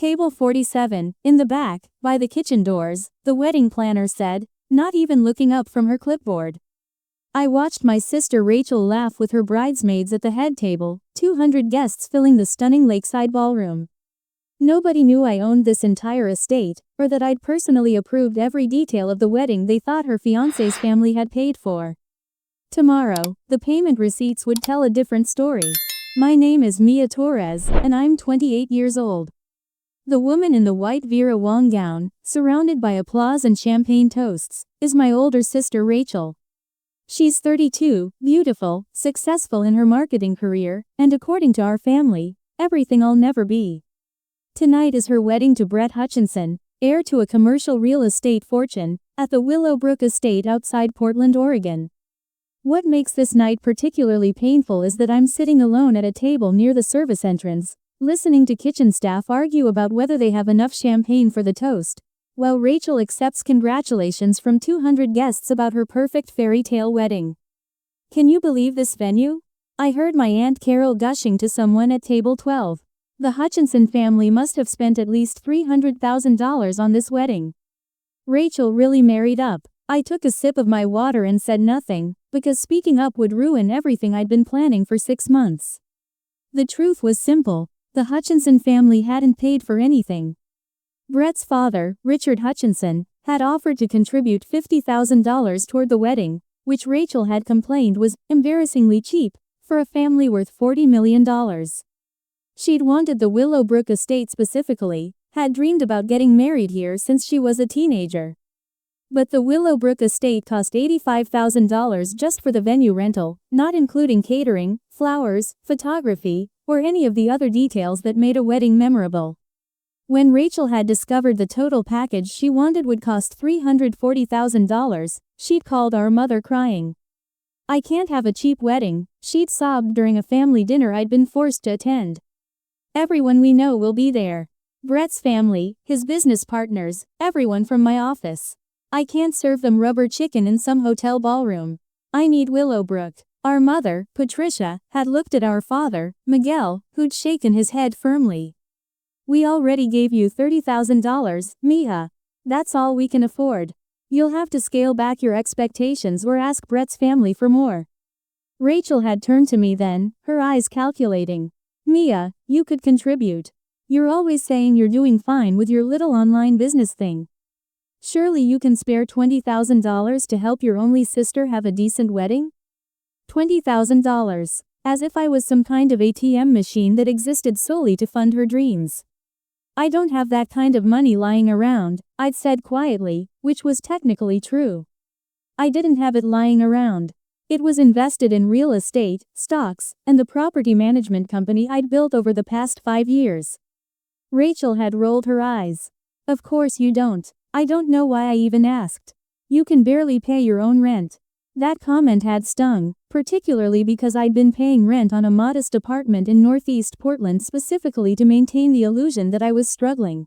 Table 47, in the back, by the kitchen doors, the wedding planner said, not even looking up from her clipboard. I watched my sister Rachel laugh with her bridesmaids at the head table, 200 guests filling the stunning lakeside ballroom. Nobody knew I owned this entire estate, or that I'd personally approved every detail of the wedding they thought her fiancé's family had paid for. Tomorrow, the payment receipts would tell a different story. My name is Mia Torres, and I'm 28 years old. The woman in the white Vera Wang gown, surrounded by applause and champagne toasts, is my older sister Rachel. She's 32, beautiful, successful in her marketing career, and according to our family, everything I'll never be. Tonight is her wedding to Brett Hutchinson, heir to a commercial real estate fortune, at the Willowbrook Estate outside Portland, Oregon. What makes this night particularly painful is that I'm sitting alone at a table near the service entrance, listening to kitchen staff argue about whether they have enough champagne for the toast, while Rachel accepts congratulations from 200 guests about her perfect fairy tale wedding. Can you believe this venue? I heard my Aunt Carol gushing to someone at table 12. The Hutchinson family must have spent at least $300,000 on this wedding. Rachel really married up. I took a sip of my water and said nothing, because speaking up would ruin everything I'd been planning for 6 months. The truth was simple. The Hutchinson family hadn't paid for anything. Brett's father, Richard Hutchinson, had offered to contribute $50,000 toward the wedding, which Rachel had complained was embarrassingly cheap for a family worth $40 million. She'd wanted the Willowbrook estate specifically, had dreamed about getting married here since she was a teenager. But the Willowbrook estate cost $85,000 just for the venue rental, not including catering, flowers, photography, or any of the other details that made a wedding memorable. When Rachel had discovered the total package she wanted would cost $340,000, she'd called our mother crying. "I can't have a cheap wedding," she'd sobbed during a family dinner I'd been forced to attend. "Everyone we know will be there. Brett's family, his business partners, everyone from my office. I can't serve them rubber chicken in some hotel ballroom. I need Willowbrook." Our mother, Patricia, had looked at our father, Miguel, who'd shaken his head firmly. "We already gave you $30,000, Mia. That's all we can afford. You'll have to scale back your expectations or ask Brett's family for more." Rachel had turned to me then, her eyes calculating. "Mia, you could contribute. You're always saying you're doing fine with your little online business thing. Surely you can spare $20,000 to help your only sister have a decent wedding?" $20,000. As if I was some kind of ATM machine that existed solely to fund her dreams. "I don't have that kind of money lying around," I'd said quietly, which was technically true. I didn't have it lying around. It was invested in real estate, stocks, and the property management company I'd built over the past 5 years. Rachel had rolled her eyes. "Of course you don't. I don't know why I even asked. You can barely pay your own rent." That comment had stung, particularly because I'd been paying rent on a modest apartment in Northeast Portland specifically to maintain the illusion that I was struggling.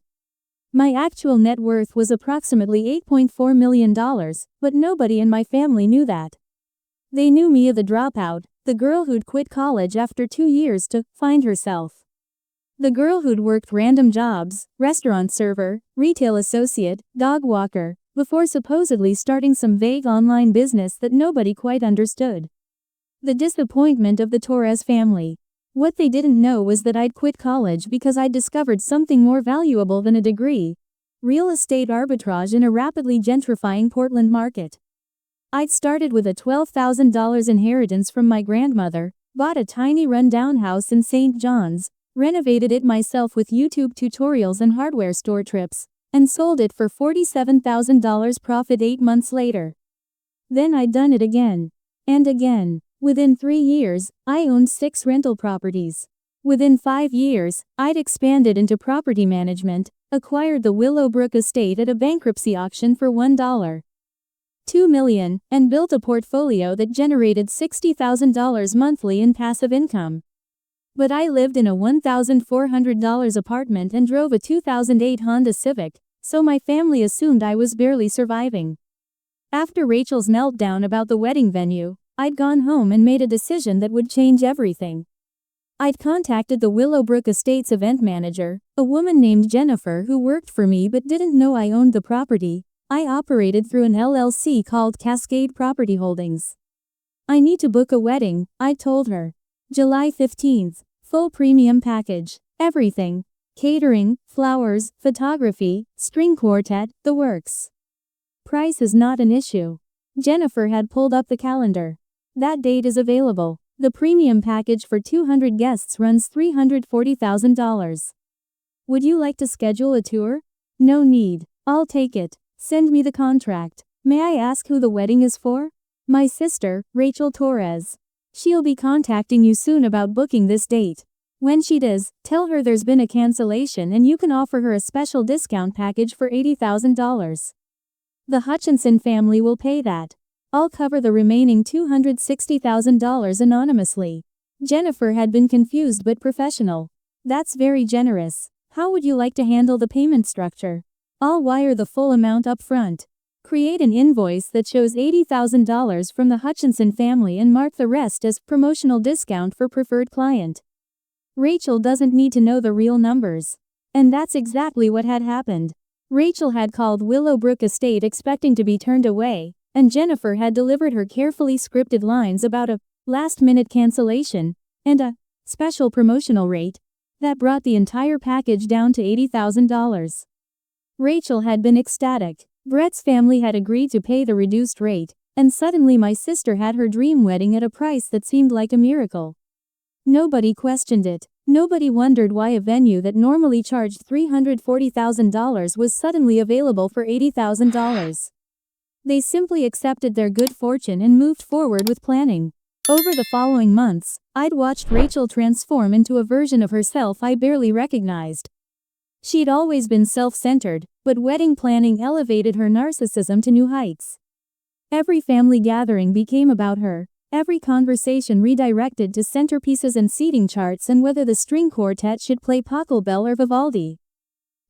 My actual net worth was approximately $8.4 million, but nobody in my family knew that. They knew Mia the dropout, the girl who'd quit college after 2 years to find herself. The girl who'd worked random jobs, restaurant server, retail associate, dog walker, before supposedly starting some vague online business that nobody quite understood. The disappointment of the Torres family. What they didn't know was that I'd quit college because I'd discovered something more valuable than a degree: real estate arbitrage in a rapidly gentrifying Portland market. I'd started with a $12,000 inheritance from my grandmother, bought a tiny run-down house in St. John's, renovated it myself with YouTube tutorials and hardware store trips, and sold it for $47,000 profit 8 months later. Then I'd done it again. And again. Within 3 years, I owned 6 rental properties. Within 5 years, I'd expanded into property management, acquired the Willowbrook estate at a bankruptcy auction for $1.2 million, and built a portfolio that generated $60,000 monthly in passive income. But I lived in a $1,400 apartment and drove a 2008 Honda Civic, so my family assumed I was barely surviving. After Rachel's meltdown about the wedding venue, I'd gone home and made a decision that would change everything. I'd contacted the Willowbrook Estates event manager, a woman named Jennifer who worked for me but didn't know I owned the property. I operated through an LLC called Cascade Property Holdings. I need to book a wedding, I told her. July 15th. Full premium package. Everything. Catering, flowers, photography, string quartet, the works. Price is not an issue. Jennifer had pulled up the calendar. That date is available. The premium package for 200 guests runs $340,000. Would you like to schedule a tour? No need. I'll take it. Send me the contract. May I ask who the wedding is for? My sister, Rachel Torres. She'll be contacting you soon about booking this date. When she does, tell her there's been a cancellation and you can offer her a special discount package for $80,000. The Hutchinson family will pay that. I'll cover the remaining $260,000 anonymously. Jennifer had been confused but professional. That's very generous. How would you like to handle the payment structure? I'll wire the full amount up front. Create an invoice that shows $80,000 from the Hutchinson family and mark the rest as promotional discount for preferred client. Rachel doesn't need to know the real numbers. And that's exactly what had happened. Rachel had called Willowbrook Estate expecting to be turned away, and Jennifer had delivered her carefully scripted lines about a last-minute cancellation and a special promotional rate that brought the entire package down to $80,000. Rachel had been ecstatic. Brett's family had agreed to pay the reduced rate, and suddenly my sister had her dream wedding at a price that seemed like a miracle. Nobody questioned it. Nobody wondered why a venue that normally charged $340,000 was suddenly available for $80,000. They simply accepted their good fortune and moved forward with planning. Over the following months, I'd watched Rachel transform into a version of herself I barely recognized. She'd always been self-centered, but wedding planning elevated her narcissism to new heights. Every family gathering became about her. Every conversation redirected to centerpieces and seating charts and whether the string quartet should play Pachelbel or Vivaldi.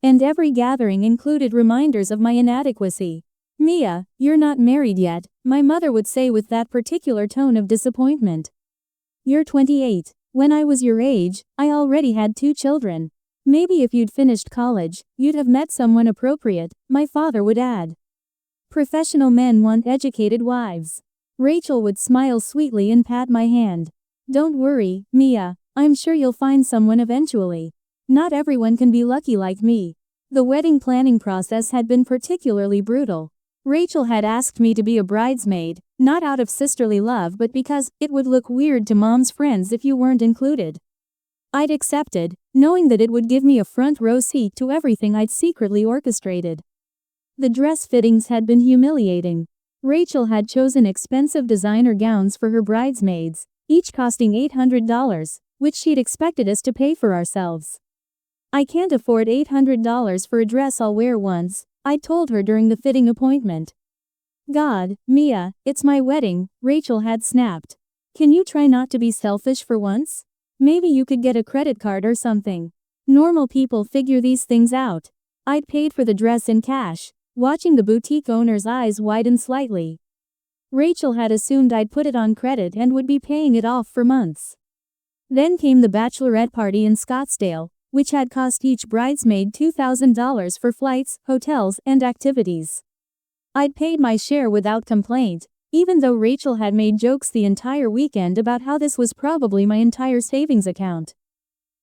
And every gathering included reminders of my inadequacy. Mia, you're not married yet, my mother would say with that particular tone of disappointment. You're 28. When I was your age, I already had 2 children. Maybe if you'd finished college, you'd have met someone appropriate, my father would add. Professional men want educated wives. Rachel would smile sweetly and pat my hand. Don't worry, Mia, I'm sure you'll find someone eventually. Not everyone can be lucky like me. The wedding planning process had been particularly brutal. Rachel had asked me to be a bridesmaid, not out of sisterly love but because it would look weird to mom's friends if you weren't included. I'd accepted, knowing that it would give me a front row seat to everything I'd secretly orchestrated. The dress fittings had been humiliating. Rachel had chosen expensive designer gowns for her bridesmaids, each costing $800, which she'd expected us to pay for ourselves. I can't afford $800 for a dress I'll wear once, I told her during the fitting appointment. God, Mia, it's my wedding, Rachel had snapped. Can you try not to be selfish for once? Maybe you could get a credit card or something. Normal people figure these things out. I'd paid for the dress in cash, watching the boutique owner's eyes widen slightly. Rachel had assumed I'd put it on credit and would be paying it off for months. Then came the bachelorette party in Scottsdale, which had cost each bridesmaid $2,000 for flights, hotels, and activities. I'd paid my share without complaint, even though Rachel had made jokes the entire weekend about how this was probably my entire savings account.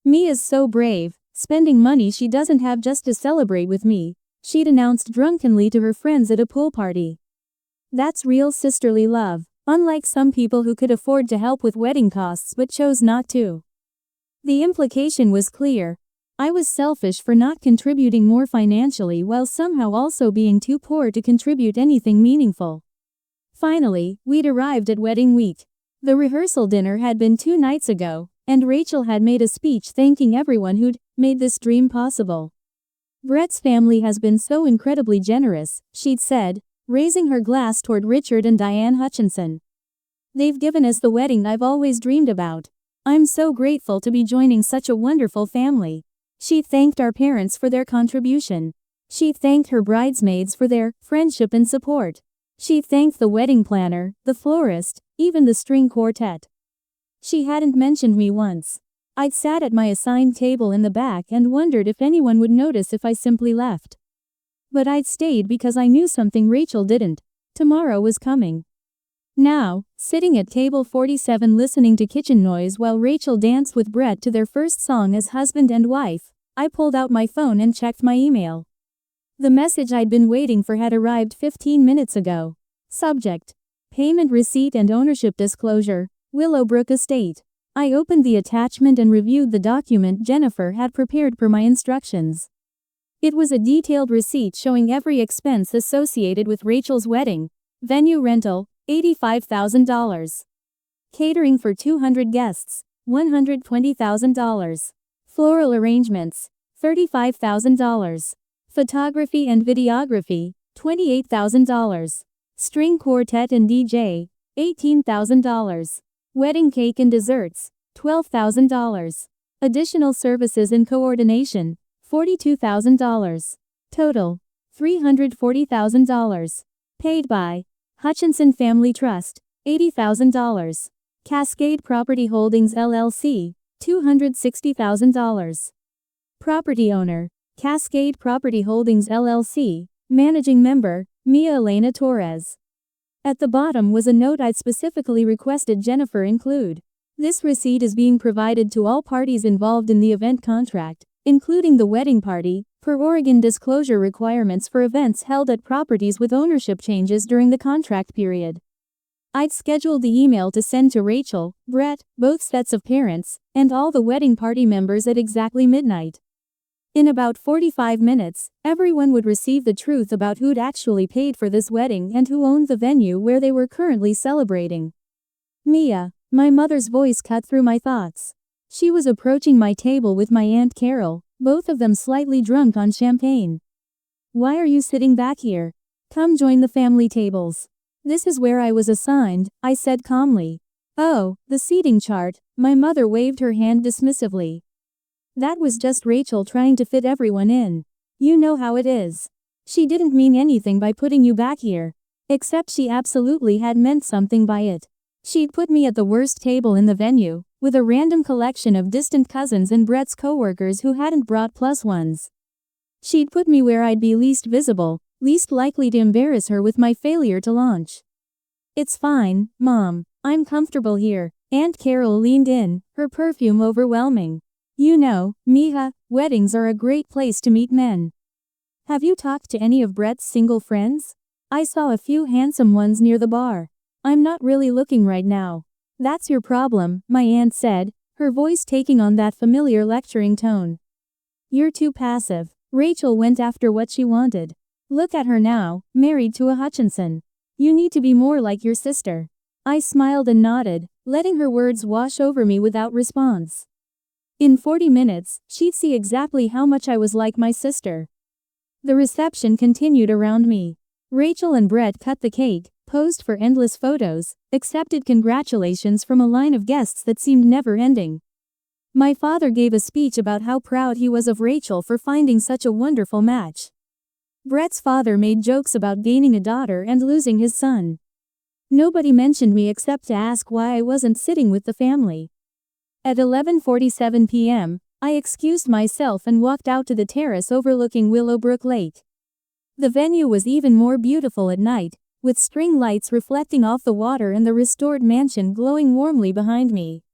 Mia's so brave, spending money she doesn't have just to celebrate with me, she'd announced drunkenly to her friends at a pool party. That's real sisterly love, unlike some people who could afford to help with wedding costs but chose not to. The implication was clear. I was selfish for not contributing more financially while somehow also being too poor to contribute anything meaningful. Finally, we'd arrived at wedding week. The rehearsal dinner had been 2 nights ago, and Rachel had made a speech thanking everyone who'd made this dream possible. Brett's family has been so incredibly generous, she'd said, raising her glass toward Richard and Diane Hutchinson. They've given us the wedding I've always dreamed about. I'm so grateful to be joining such a wonderful family. She thanked our parents for their contribution. She thanked her bridesmaids for their friendship and support. She thanked the wedding planner, the florist, even the string quartet. She hadn't mentioned me once. I'd sat at my assigned table in the back and wondered if anyone would notice if I simply left. But I'd stayed because I knew something Rachel didn't. Tomorrow was coming. Now, sitting at table 47 listening to kitchen noise while Rachel danced with Brett to their first song as husband and wife, I pulled out my phone and checked my email. The message I'd been waiting for had arrived 15 minutes ago. Subject: Payment receipt and ownership disclosure, Willowbrook Estate. I opened the attachment and reviewed the document Jennifer had prepared per my instructions. It was a detailed receipt showing every expense associated with Rachel's wedding. Venue rental, $85,000. Catering for 200 guests, $120,000. Floral arrangements, $35,000. Photography and videography, $28,000. String quartet and DJ, $18,000. Wedding cake and desserts, $12,000. Additional services and coordination, $42,000. Total, $340,000. Paid by Hutchinson Family Trust, $80,000. Cascade Property Holdings LLC, $260,000. Property owner, Cascade Property Holdings LLC, Managing Member, Mia Elena Torres. At the bottom was a note I'd specifically requested Jennifer include. This receipt is being provided to all parties involved in the event contract, including the wedding party, per Oregon disclosure requirements for events held at properties with ownership changes during the contract period. I'd scheduled the email to send to Rachel, Brett, both sets of parents, and all the wedding party members at exactly midnight. In about 45 minutes, everyone would receive the truth about who'd actually paid for this wedding and who owned the venue where they were currently celebrating. Mia, my mother's voice cut through my thoughts. She was approaching my table with my Aunt Carol, both of them slightly drunk on champagne. Why are you sitting back here? Come join the family tables. This is where I was assigned, I said calmly. Oh, the seating chart, my mother waved her hand dismissively. That was just Rachel trying to fit everyone in. You know how it is. She didn't mean anything by putting you back here. Except she absolutely had meant something by it. She'd put me at the worst table in the venue, with a random collection of distant cousins and Brett's coworkers who hadn't brought plus ones. She'd put me where I'd be least visible, least likely to embarrass her with my failure to launch. It's fine, Mom. I'm comfortable here. Aunt Carol leaned in, her perfume overwhelming. You know, Mia, weddings are a great place to meet men. Have you talked to any of Brett's single friends? I saw a few handsome ones near the bar. I'm not really looking right now. That's your problem, my aunt said, her voice taking on that familiar lecturing tone. You're too passive. Rachel went after what she wanted. Look at her now, married to a Hutchinson. You need to be more like your sister. I smiled and nodded, letting her words wash over me without response. In 40 minutes, she'd see exactly how much I was like my sister. The reception continued around me. Rachel and Brett cut the cake, posed for endless photos, accepted congratulations from a line of guests that seemed never ending. My father gave a speech about how proud he was of Rachel for finding such a wonderful match. Brett's father made jokes about gaining a daughter and losing his son. Nobody mentioned me except to ask why I wasn't sitting with the family. At 11:47 p.m., I excused myself and walked out to the terrace overlooking Willowbrook Lake. The venue was even more beautiful at night, with string lights reflecting off the water and the restored mansion glowing warmly behind me.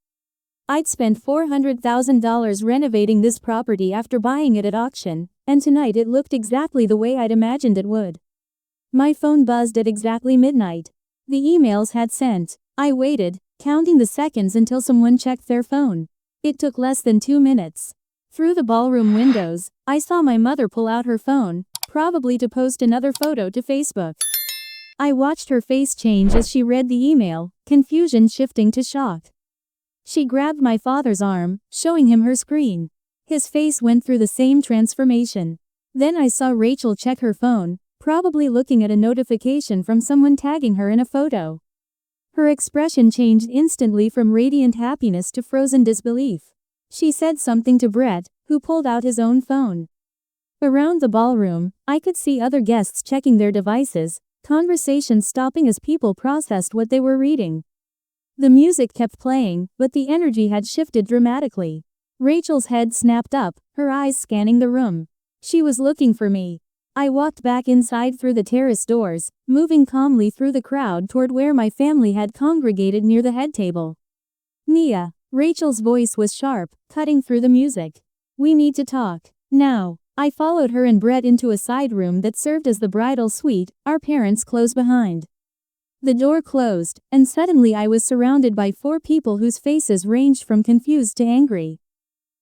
I'd spent $400,000 renovating this property after buying it at auction, and tonight it looked exactly the way I'd imagined it would. My phone buzzed at exactly midnight. The emails had sent. I waited, counting the seconds until someone checked their phone. It took less than 2 minutes. Through the ballroom windows, I saw my mother pull out her phone, probably to post another photo to Facebook. I watched her face change as she read the email, confusion shifting to shock. She grabbed my father's arm, showing him her screen. His face went through the same transformation. Then I saw Rachel check her phone, probably looking at a notification from someone tagging her in a photo. Her expression changed instantly from radiant happiness to frozen disbelief. She said something to Brett, who pulled out his own phone. Around the ballroom, I could see other guests checking their devices, conversations stopping as people processed what they were reading. The music kept playing, but the energy had shifted dramatically. Rachel's head snapped up, her eyes scanning the room. She was looking for me. I walked back inside through the terrace doors, moving calmly through the crowd toward where my family had congregated near the head table. Mia. Rachel's voice was sharp, cutting through the music. We need to talk. Now. I followed her and Brett into a side room that served as the bridal suite, our parents close behind. The door closed, and suddenly I was surrounded by 4 people whose faces ranged from confused to angry.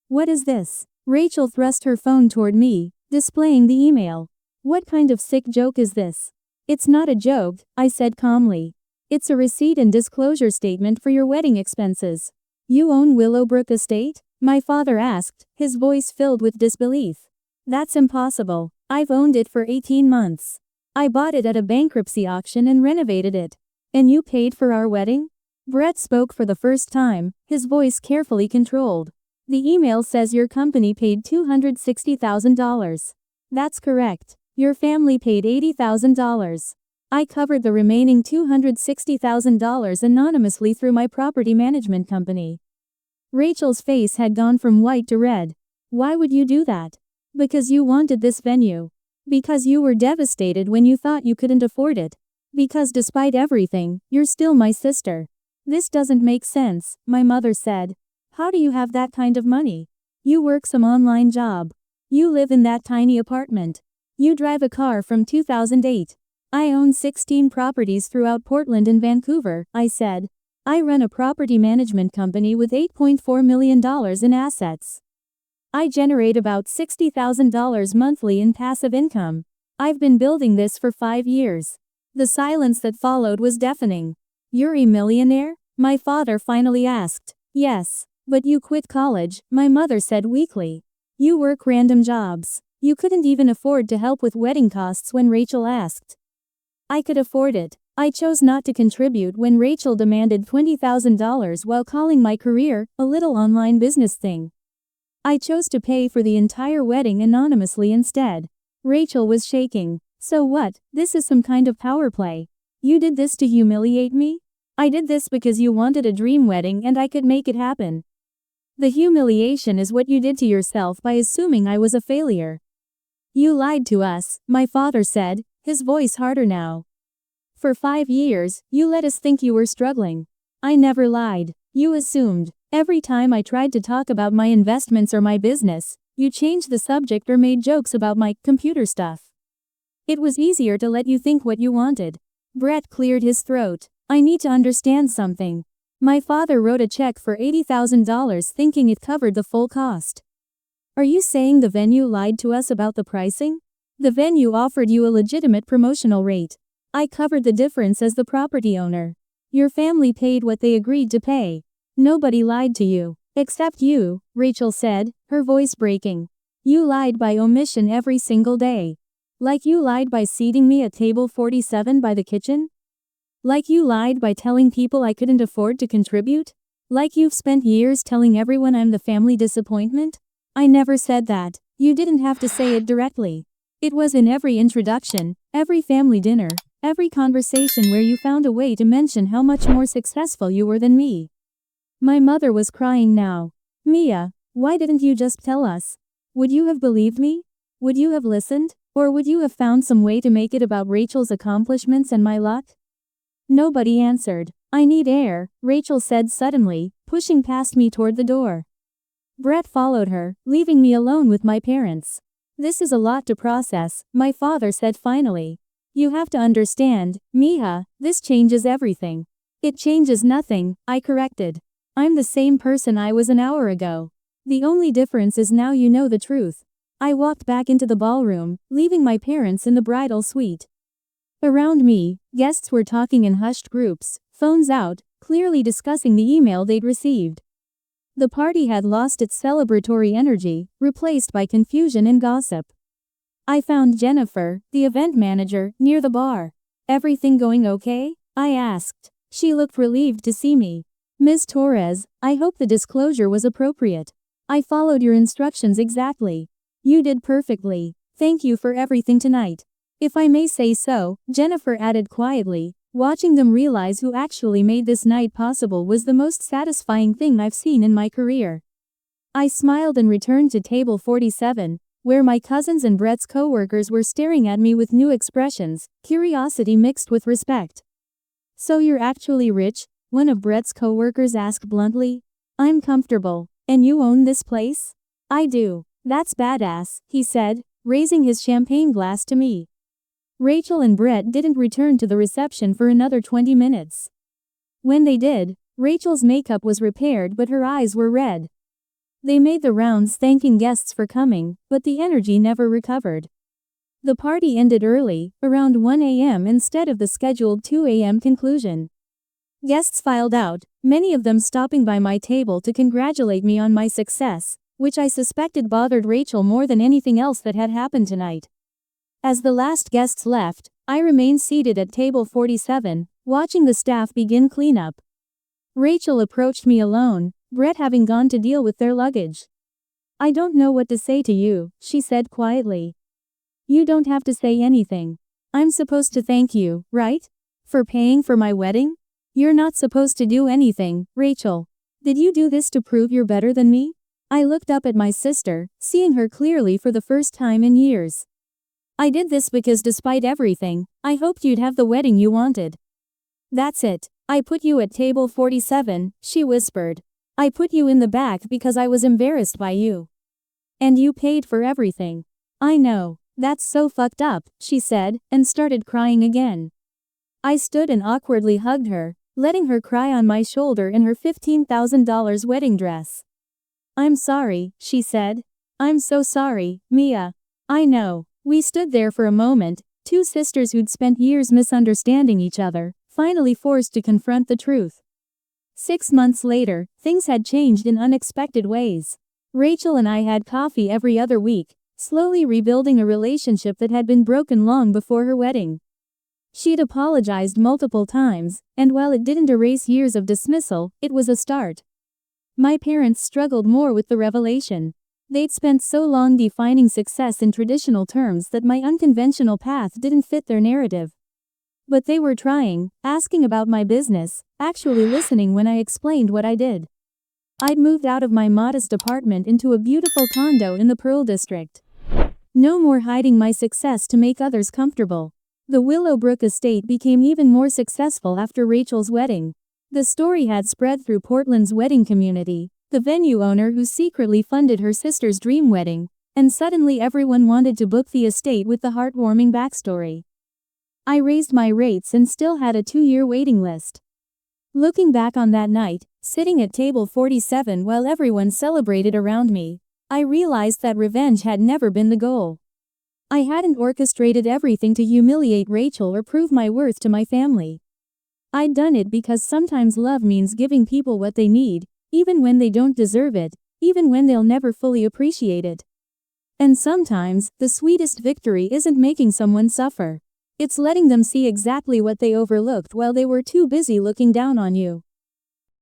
What is this? Rachel thrust her phone toward me, displaying the email. What kind of sick joke is this? It's not a joke, I said calmly. It's a receipt and disclosure statement for your wedding expenses. You own Willowbrook Estate? My father asked, his voice filled with disbelief. That's impossible. I've owned it for 18 months. I bought it at a bankruptcy auction and renovated it. And you paid for our wedding? Brett spoke for the first time, his voice carefully controlled. The email says your company paid $260,000. That's correct. Your family paid $80,000. I covered the remaining $260,000 anonymously through my property management company. Rachel's face had gone from white to red. Why would you do that? Because you wanted this venue. Because you were devastated when you thought you couldn't afford it. Because despite everything, you're still my sister. This doesn't make sense, my mother said. How do you have that kind of money? You work some online job. You live in that tiny apartment. You drive a car from 2008. I own 16 properties throughout Portland and Vancouver, I said. I run a property management company with $8.4 million in assets. I generate about $60,000 monthly in passive income. I've been building this for 5 years. The silence that followed was deafening. You're a millionaire? My father finally asked. Yes. But you quit college, my mother said weakly. You work random jobs. You couldn't even afford to help with wedding costs when Rachel asked. I could afford it. I chose not to contribute when Rachel demanded $20,000 while calling my career a little online business thing. I chose to pay for the entire wedding anonymously instead. Rachel was shaking. So what? This is some kind of power play. You did this to humiliate me? I did this because you wanted a dream wedding and I could make it happen. The humiliation is what you did to yourself by assuming I was a failure. You lied to us, my father said, his voice harder now. For 5 years, you let us think you were struggling. I never lied. You assumed. Every time I tried to talk about my investments or my business, you changed the subject or made jokes about my computer stuff. It was easier to let you think what you wanted. Brett cleared his throat. I need to understand something. My father wrote a check for $80,000 thinking it covered the full cost. Are you saying the venue lied to us about the pricing? The venue offered you a legitimate promotional rate. I covered the difference as the property owner. Your family paid what they agreed to pay. Nobody lied to you. Except you, Rachel said, her voice breaking. You lied by omission every single day. Like you lied by seating me at table 47 by the kitchen? Like you lied by telling people I couldn't afford to contribute? Like you've spent years telling everyone I'm the family disappointment? I never said that. You didn't have to say it directly. It was in every introduction, every family dinner, every conversation where you found a way to mention how much more successful you were than me. My mother was crying now. Mia, why didn't you just tell us? Would you have believed me? Would you have listened? Or would you have found some way to make it about Rachel's accomplishments and my luck? Nobody answered. I need air, Rachel said suddenly, pushing past me toward the door. Brett followed her, leaving me alone with my parents. This is a lot to process, my father said finally. You have to understand, Mia, this changes everything. It changes nothing, I corrected. I'm the same person I was an hour ago. The only difference is now you know the truth. I walked back into the ballroom, leaving my parents in the bridal suite. Around me, guests were talking in hushed groups, phones out, clearly discussing the email they'd received. The party had lost its celebratory energy, replaced by confusion and gossip. I found Jennifer, the event manager, near the bar. Everything going okay? I asked. She looked relieved to see me. Ms. Torres, I hope the disclosure was appropriate. I followed your instructions exactly. You did perfectly. Thank you for everything tonight. If I may say so, Jennifer added quietly, watching them realize who actually made this night possible was the most satisfying thing I've seen in my career. I smiled and returned to table 47, where my cousins and Brett's coworkers were staring at me with new expressions, curiosity mixed with respect. "So you're actually rich?" one of Brett's coworkers asked bluntly. "I'm comfortable. And you own this place?" "I do." "That's badass," he said, raising his champagne glass to me. Rachel and Brett didn't return to the reception for another 20 minutes. When they did, Rachel's makeup was repaired but her eyes were red. They made the rounds thanking guests for coming, but the energy never recovered. The party ended early, around 1 a.m. instead of the scheduled 2 a.m. conclusion. Guests filed out, many of them stopping by my table to congratulate me on my success, which I suspected bothered Rachel more than anything else that had happened tonight. As the last guests left, I remained seated at table 47, watching the staff begin cleanup. Rachel approached me alone, Brett having gone to deal with their luggage. "I don't know what to say to you," she said quietly. "You don't have to say anything. I'm supposed to thank you, right? For paying for my wedding? You're not supposed to do anything, Rachel. Did you do this to prove you're better than me?" I looked up at my sister, seeing her clearly for the first time in years. "I did this because despite everything, I hoped you'd have the wedding you wanted. That's it. I put you at table 47, she whispered. "I put you in the back because I was embarrassed by you. And you paid for everything." "I know. That's so fucked up," she said, and started crying again. I stood and awkwardly hugged her, letting her cry on my shoulder in her $15,000 wedding dress. "I'm sorry," she said. "I'm so sorry, Mia." "I know." We stood there for a moment, two sisters who'd spent years misunderstanding each other, finally forced to confront the truth. 6 months later, things had changed in unexpected ways. Rachel and I had coffee every other week, slowly rebuilding a relationship that had been broken long before her wedding. She'd apologized multiple times, and while it didn't erase years of dismissal, it was a start. My parents struggled more with the revelation. They'd spent so long defining success in traditional terms that my unconventional path didn't fit their narrative. But they were trying, asking about my business, actually listening when I explained what I did. I'd moved out of my modest apartment into a beautiful condo in the Pearl District. No more hiding my success to make others comfortable. The Willowbrook estate became even more successful after Rachel's wedding. The story had spread through Portland's wedding community, the venue owner who secretly funded her sister's dream wedding, and suddenly everyone wanted to book the estate with the heartwarming backstory. I raised my rates and still had a 2-year waiting list. Looking back on that night, sitting at table 47 while everyone celebrated around me, I realized that revenge had never been the goal. I hadn't orchestrated everything to humiliate Rachel or prove my worth to my family. I'd done it because sometimes love means giving people what they need, even when they don't deserve it, even when they'll never fully appreciate it. And sometimes, the sweetest victory isn't making someone suffer. It's letting them see exactly what they overlooked while they were too busy looking down on you.